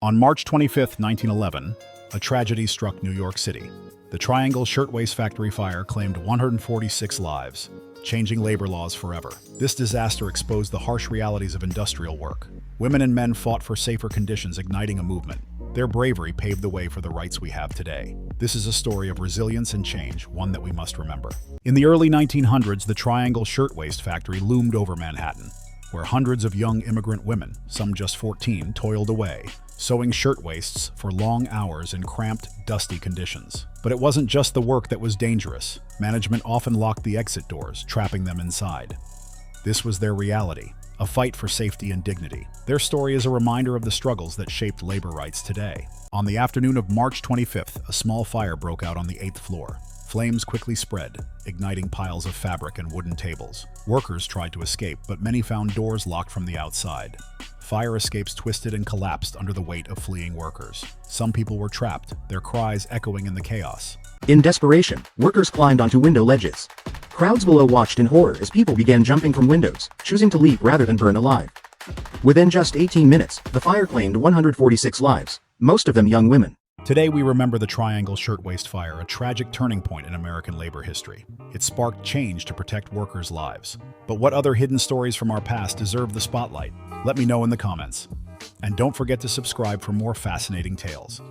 On March 25, 1911, a tragedy struck New York City. The Triangle Shirtwaist Factory fire claimed 146 lives, changing labor laws forever. This disaster exposed the harsh realities of industrial work. Women and men fought for safer conditions, igniting a movement. Their bravery paved the way for the rights we have today. This is a story of resilience and change, one that we must remember. In the early 1900s, the Triangle Shirtwaist Factory loomed over Manhattan, where hundreds of young immigrant women, some just 14, toiled away, sewing shirtwaists for long hours in cramped, dusty conditions. But it wasn't just the work that was dangerous. Management often locked the exit doors, trapping them inside. This was their reality, a fight for safety and dignity. Their story is a reminder of the struggles that shaped labor rights today. On the afternoon of March 25th, a small fire broke out on the 8th floor. Flames quickly spread, igniting piles of fabric and wooden tables. Workers tried to escape, but many found doors locked from the outside. Fire escapes twisted and collapsed under the weight of fleeing workers. Some people were trapped, their cries echoing in the chaos. In desperation, workers climbed onto window ledges. Crowds below watched in horror as people began jumping from windows, choosing to leap rather than burn alive. Within just 18 minutes, the fire claimed 146 lives, most of them young women. Today we remember the Triangle Shirtwaist Fire, a tragic turning point in American labor history. It sparked change to protect workers' lives. But what other hidden stories from our past deserve the spotlight? Let me know in the comments. And don't forget to subscribe for more fascinating tales.